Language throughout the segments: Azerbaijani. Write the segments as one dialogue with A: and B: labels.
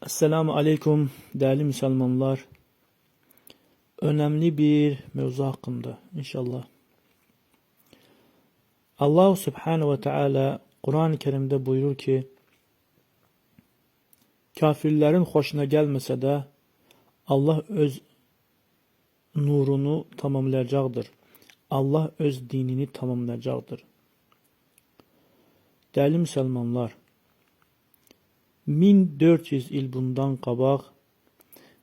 A: Esselamu Aleyküm değerli Müslümanlar. Önemli bir mevzu hakkında inşallah. Allah Subhanahu ve Teala Kur'an-ı Kerim'de buyurur ki, kafirlerin hoşuna gelmese de Allah öz nurunu tamamlayacaktır. Allah öz dinini tamamlayacaktır. Değerli Müslümanlar, 1400 il bundan qabaq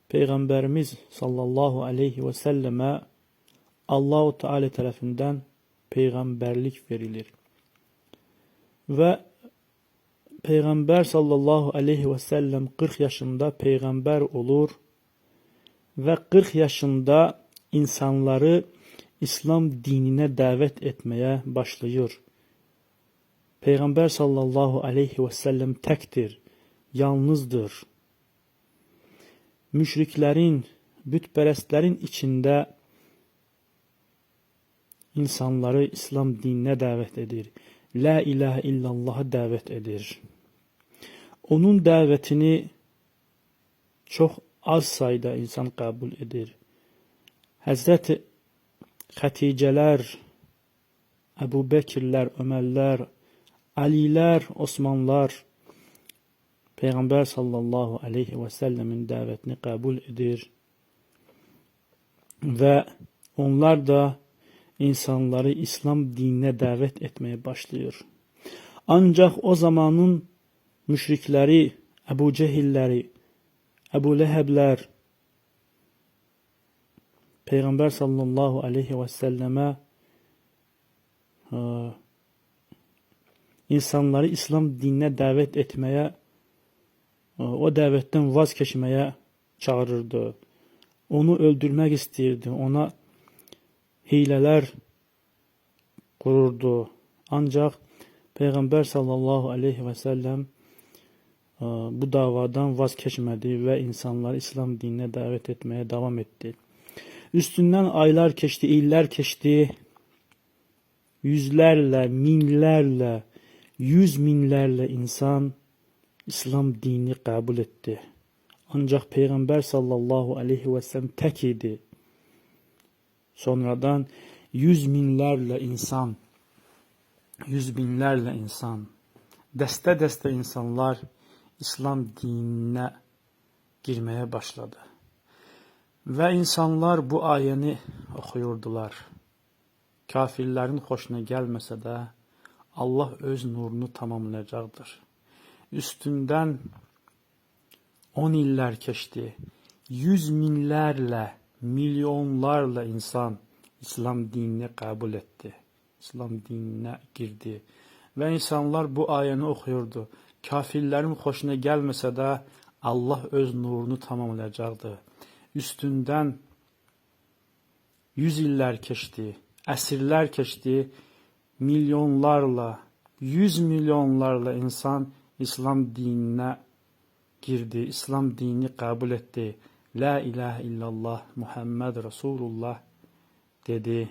A: Peygamberimiz sallallahu aleyhi ve selleme Allah-u Teala tarafından peygamberlik verilir. Ve Peygamber sallallahu aleyhi ve sellem 40 yaşında peygamber olur ve 40 yaşında insanları İslam dinine davet etmeye başlıyor. Peygamber sallallahu aleyhi ve sellem tektir, yalnızdır. Müşriklerin, bütperestlerin içinde insanları İslam dinine davet edir. La ilahe illallah'a davet edir. Onun davetini çok az sayıda insan kabul edir. Hazreti Haticeler, Ebu Bekirler, Ömerler, Aliler, Osmanlar Peygamber sallallahu aleyhi ve sellemin davetini kabul edir. Ve onlar da insanları İslam dinine davet etmeye başlıyor. Ancak o zamanın müşrikleri, Ebu Cehilleri, Ebu Lehebler, Peygamber sallallahu aleyhi ve selleme insanları İslam dinine davet etmeye, o davetten vazgeçmeye çağırırdı. Onu öldürmek istirdi. Ona hileler kururdu. Ancak Peygamber sallallahu aleyhi ve sellem bu davadan vazgeçmedi ve insanları İslam dinine davet etmeye devam etti. Üstünden aylar geçti, iller geçti. Yüzlerle, minlerle, yüz binlerle insan İslam dinini kabul etti. Ancak Peygamber sallallahu aleyhi ve sellem tek idi. Sonradan yüz binlerle insan, deste deste insanlar İslam dinine girmeye başladı. Ve insanlar bu ayeni okuyurdular. Kafirlerin hoşuna gelmese de Allah öz nurunu tamamlayacaktır. Üstünden 10 iller geçti. Yüz binlerle, milyonlarla insan İslam dinini kabul etti. İslam dinine girdi. Ve insanlar bu ayeni okuyordu. Kafirlerin hoşuna gelmese de Allah öz nurunu tamamlayacaktı. Üstünden 100 iller geçti. Əsirlər keçdi, milyonlarla, 100 milyonlarla insan İslam dinine girdi, İslam dinini kabul etti. La ilahe illallah Muhammed Resulullah dedi.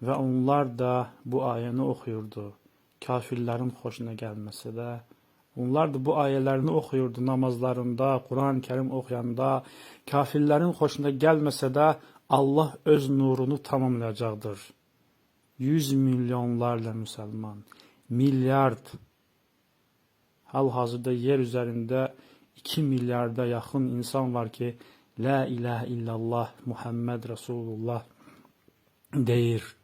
A: Ve onlar da bu ayeni okuyordu. Kafirlerin hoşuna gelmese de. Onlar da bu ayelerini okuyordu namazlarında, Kur'an-ı Kerim okuyanda. Kafirlerin hoşuna gelmese de Allah öz nurunu tamamlayacaktır. 100 milyonlarla Müslüman, milyard, hal-hazırda yer üzerinde 2 milyarda yakın insan var ki La ilahe illallah Muhammed Resulullah deyir.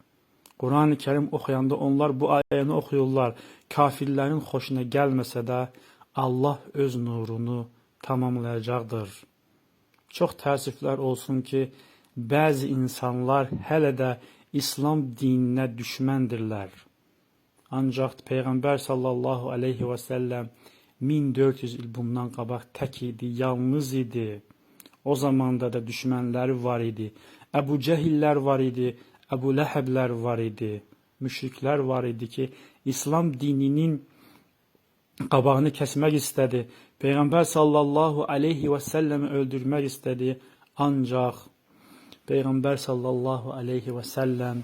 A: Kur'an-ı Kerim okuyanda onlar bu ayeni okuyorlar. Kafirlerin hoşuna gelmese de Allah öz nurunu tamamlayacaktır. Çok təəssüflər olsun ki, bazı insanlar hələ də İslam dininə düşməndirlər. Ancaq Peyğəmbər sallallahu aleyhi və səlləm 1400 il bundan qabaq tək idi, yalnız idi. O zamanda da düşmənləri var idi. Əbu Cəhillər var idi, Əbu Ləhəblər var idi. Müşriklər var idi ki, İslam dininin qabağını kəsmək istədi. Peyğəmbər sallallahu aleyhi və səlləmi öldürmək istədi. Ancaq Peyğəmbər sallallahu aleyhi və səlləm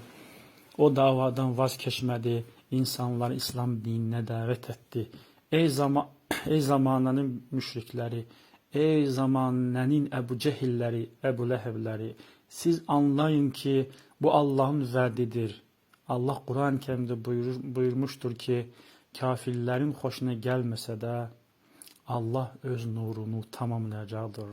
A: o davadan vazgeçmədi. İnsanları İslam dininə dəvət etdi. ey zamanının müşrikleri, ey zamanının Ebu Cehilleri, Ebu Lehebleri, siz anlayın ki bu Allah'ın vədidir. Allah Kur'an-ı Kerim'de buyurmuştur ki, kafirlerin hoşuna gelmese de Allah öz nurunu tamamlayacaktır.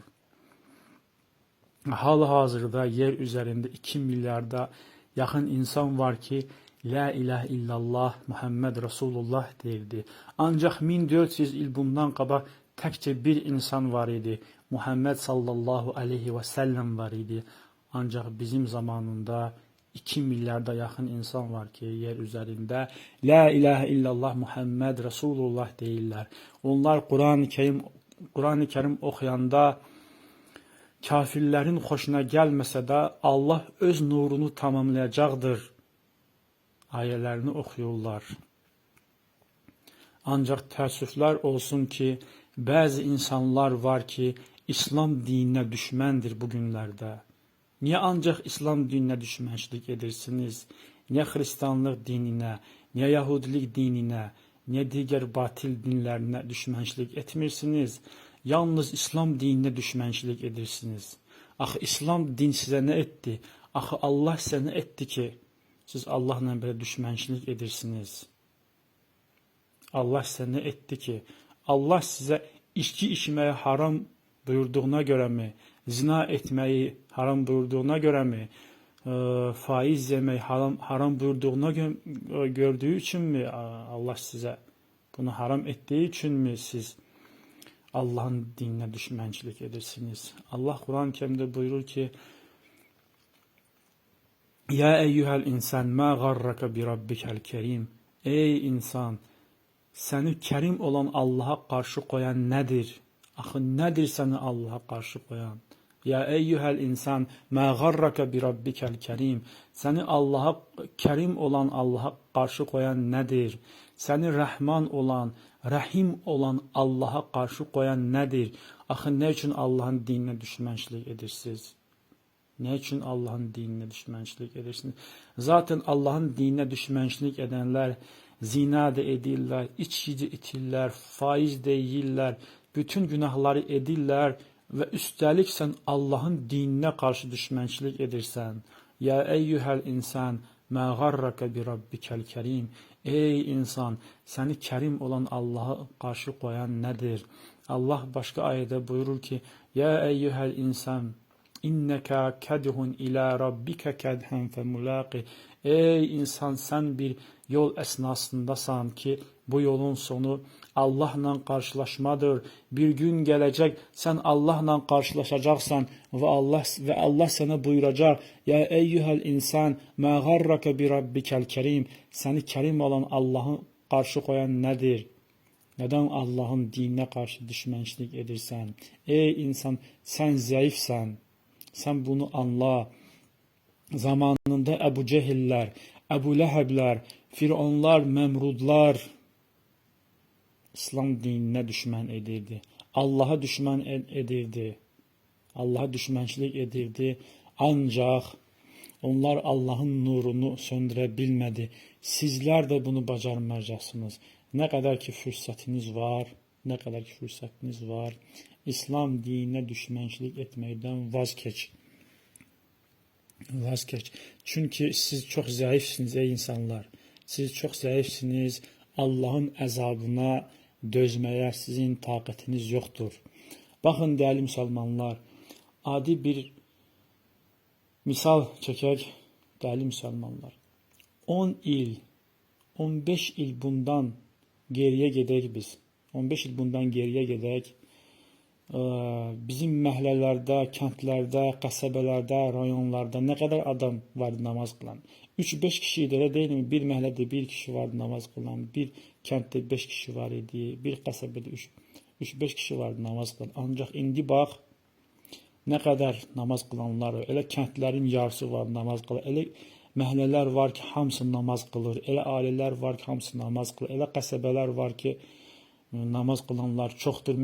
A: Hal-hazırda yer üzerinde 2 milyarda yakın insan var ki La ilahe illallah Muhammed Resulullah deyirdi. Ancak 1400 il bundan qabaq təkcə bir insan var idi. Muhammed sallallahu aleyhi ve sellem var idi. Ancak bizim zamanında 2 milyarda yakın insan var ki yer üzerinde La ilahe illallah Muhammed Resulullah deyirlər. Onlar Kur'an-ı Kerim okuyanda kafirlerin hoşuna gelmese de Allah öz nurunu tamamlayacaktır ayelerini okuyorlar. Ancak təəssüflər olsun ki bazı insanlar var ki İslam dinine düşməndir bugünlerde. Niye ancak İslam dinine düşmənçilik edirsiniz? Niye Hristiyanlıq dinine, niye Yahudilik dinine, niye diğer batil dinlerine düşmənçilik etmirsiniz? Yalnız İslam dinine düşmənçilik edirsiniz. Axı İslam din size ne etti? Axı Allah size ne etti ki siz Allah'la böyle düşmənçilik edirsiniz? Allah size ne etti ki? Allah size içki içmeyi haram buyurduğuna göre mi? Zina etmeyi haram buyurduğuna göre mi? Faiz yemeyi haram buyurduğuna gördüğü için mi Allah size bunu haram ettiği için mi siz Allah'ın dinine düşmənçilik edirsiniz? Allah Kur'an-ı Kerim'de buyurur ki Ya eyyuhel insan ma garraka bi rabbikel kerim. Ey insan, seni kerim olan Allah'a karşı koyan nedir? Axı nedir seni Allah'a karşı koyan? Ya eyyuhel insan ma garraka bi rabbikel kerim. Seni Allah'a kerim olan Allah'a karşı koyan nedir? Seni Rahman olan, Rahim olan Allah'a karşı koyan nedir? Axı ne için Allah'ın dinine düşmənçilik edirsiniz? Ne için Allah'ın dinine düşmənçilik edirsiniz? Zaten Allah'ın dinine düşmənçilik edenler zina da edirlər, içkici itirlər, faiz de yiyirlər, bütün günahları edirlər ve üstelik sen Allah'ın dinine karşı düşmənçilik edirsən. Ya eyyuhel insan ma garraka bi rabbikel kerim. Ey insan, seni kerim olan Allah'a karşı koyan nedir? Allah başka ayette buyurur ki Ya eyyuhel insan İnneka kedhun ila rabbika kedhen femulaqi. Ey insan, sen bir yol esnasındasan ki bu yolun sonu Allah'la karşılaşmadır. Bir gün gelecek sen Allah'la karşılaşacaksan ve Allah sana buyuracak Ya eyyuhel insan ma garraka bi rabbikel kerim. Seni kerim olan Allah'ın karşı koyan nedir? Neden Allah'ın dinine karşı düşmənçilik edirsən? Ey insan, sen zayıfsan. Sen bunu anla. Zamanında Ebu Cehiller, Ebu Lehebler, Firavunlar, Memrudlar İslam dinine düşmən edirdi. Allah'a düşmən edirdi. Allah'a düşmənçilik edirdi. Ancak onlar Allah'ın nurunu söndürebilmedi. Sizler de bunu bacarmayacaksınız. Ne kadar ki fürsətiniz var, İslam dinine düşmənçilik etməkdən vazgeç. Çünkü siz çok zayıfsınız ey insanlar. Siz çok zayıfsınız. Allah'ın əzabına dözməyə sizin taqətiniz yoktur. Bakın değerli Müslümanlar, adi bir misal çəkək değerli Müslümanlar. 10 il, 15 il bundan geriye gedək biz. 15 il bundan geriye gedək. Bizim məhəllələrdə, kəndlərdə, qəsəbələrdə, rayonlarda ne kadar adam vardı namaz kılan? 3-5 kişiydi, elə deyilmi? Bir məhəllədə 1 kişi vardı namaz kılan, bir kənddə 5 kişi var idi, bir qəsəbədə 3-5 kişi vardı namaz kılan. Ancaq indi bax, ne kadar namaz kılanlar var. Elə kəndlərin yarısı var namaz kılan. Elə məhəllələr var ki, hamısı namaz kılır. Elə ailələr var ki, hamısı namaz kılır. Elə qəsəbələr var ki, namaz kılanlar çoxdur.